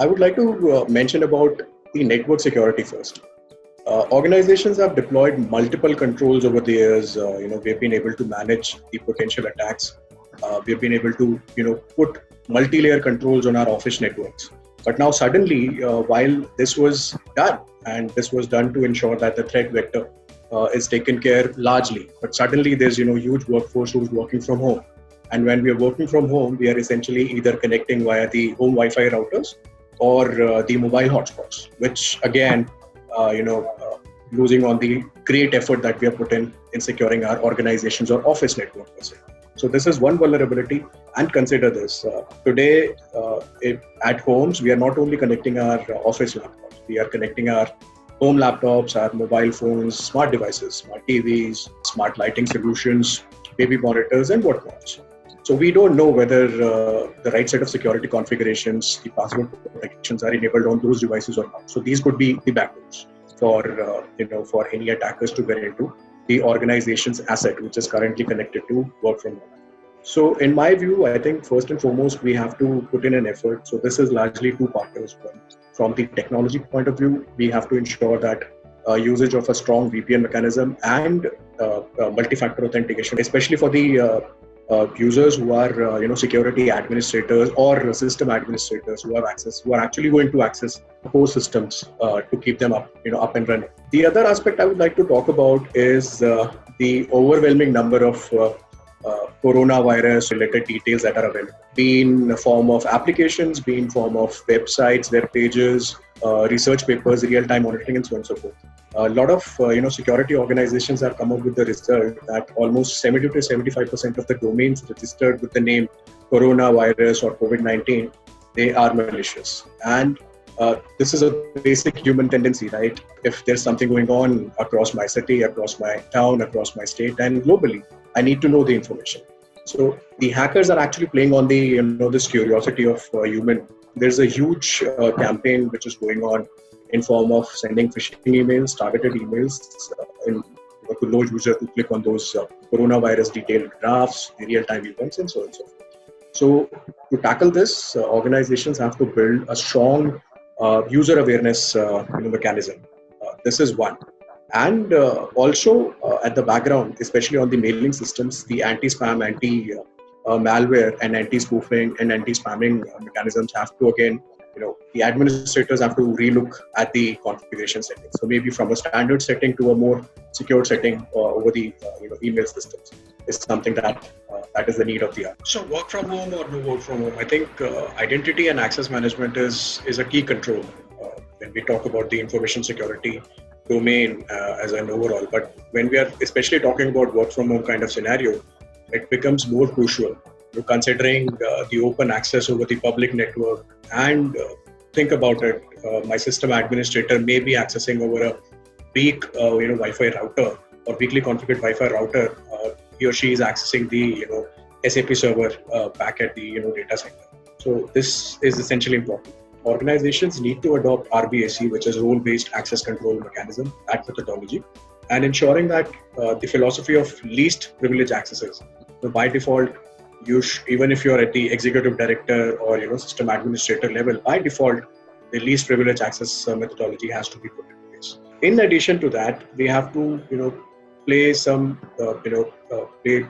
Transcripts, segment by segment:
I would like to mention about the network security first. Organizations have deployed multiple controls over the years. We've been able to manage the potential attacks. We've been able to, put multi-layer controls on our office networks. But now suddenly, while this was done, and this was done to ensure that the threat vector is taken care largely, but suddenly there's, huge workforce who's working from home. And when we are working from home, we are essentially either connecting via the home Wi-Fi routers or the mobile hotspots, which again, losing on the great effort that we have put in securing our organizations or office network per se. So this is one vulnerability, and consider this. Today, at homes, we are not only connecting our office laptops, we are connecting our home laptops, our mobile phones, smart devices, smart TVs, smart lighting solutions, baby monitors, and whatnot. So we don't know whether the right set of security configurations, the password protections are enabled on those devices or not. So these could be the backdoors for any attackers to get into the organization's asset, which is currently connected to work from home. So in my view, I think first and foremost, we have to put in an effort. So this is largely two partners. From the technology point of view, we have to ensure that usage of a strong VPN mechanism and multi-factor authentication, especially for the users who are security administrators or system administrators who are actually going to access core systems to keep them up and running. The other aspect I would like to talk about is the overwhelming number of coronavirus related details that are available, be in the form of applications, be in form of websites, web pages, research papers, real-time monitoring, and so on and so forth. A lot of security organizations have come up with the result that almost 70 to 75% of the domains registered with the name coronavirus or COVID-19, they are malicious. And this is a basic human tendency, right? If there's something going on across my city, across my town, across my state, and globally, I need to know the information. So the hackers are actually playing on the this curiosity of human. There's a huge campaign which is going on in form of sending phishing emails, targeted emails, to lure user to click on those coronavirus detailed graphs, the real-time events, and so on and so forth. So to tackle this, organizations have to build a strong user awareness mechanism. This is one. And also at the background, especially on the mailing systems, the anti-spam, anti-malware and anti-spoofing and anti-spamming mechanisms have to again, the administrators have to relook at the configuration settings. So maybe from a standard setting to a more secure setting over the email systems is something that is the need of the hour. So work from home or no work from home, I think identity and access management is a key control when we talk about the information security domain as an overall. But when we are especially talking about work from home kind of scenario, it becomes more crucial. Considering the open access over the public network, and think about it, my system administrator may be accessing over a weak Wi-Fi router or weakly configured Wi-Fi router. He or she is accessing the SAP server back at the data center. So this is essentially important. Organizations need to adopt RBAC, which is role-based access control mechanism, that methodology, and ensuring that the philosophy of least privilege accesses. So by default, even if you're at the executive director or system administrator level, by default, the least privilege access methodology has to be put in place. In addition to that, we have to pay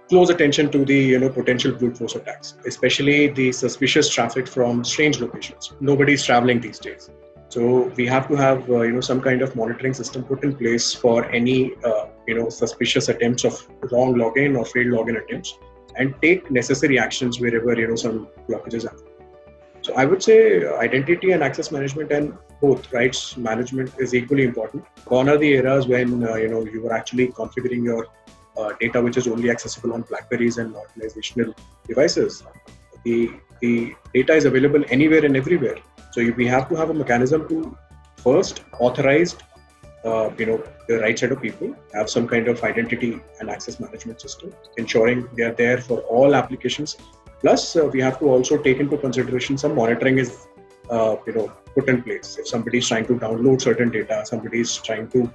close attention to the potential brute force attacks, especially the suspicious traffic from strange locations. Nobody's traveling these days, so we have to have some kind of monitoring system put in place for any suspicious attempts of wrong login or failed login attempts, and take necessary actions wherever some blockages happen. So I would say identity and access management and both rights management is equally important. Gone are the eras when you were actually configuring your data which is only accessible on Blackberries and organizational devices. The data is available anywhere and everywhere. So we have to have a mechanism to first authorize the right set of people, have some kind of identity and access management system, ensuring they are there for all applications. Plus, we have to also take into consideration some monitoring is put in place. If somebody is trying to download certain data, somebody is trying to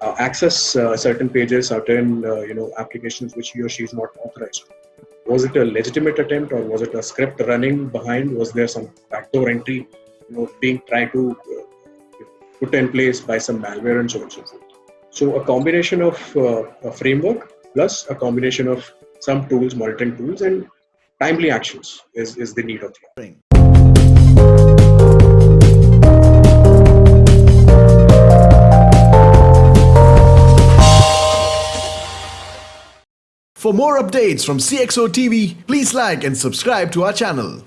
access certain pages, certain applications which he or she is not authorized. Was it a legitimate attempt or was it a script running behind? Was there some backdoor entry being tried to put in place by some malware and so on and so forth. So a combination of a framework plus a combination of some tools, monitoring tools, and timely actions is the need of the hour. For more updates from CXO TV, please like and subscribe to our channel.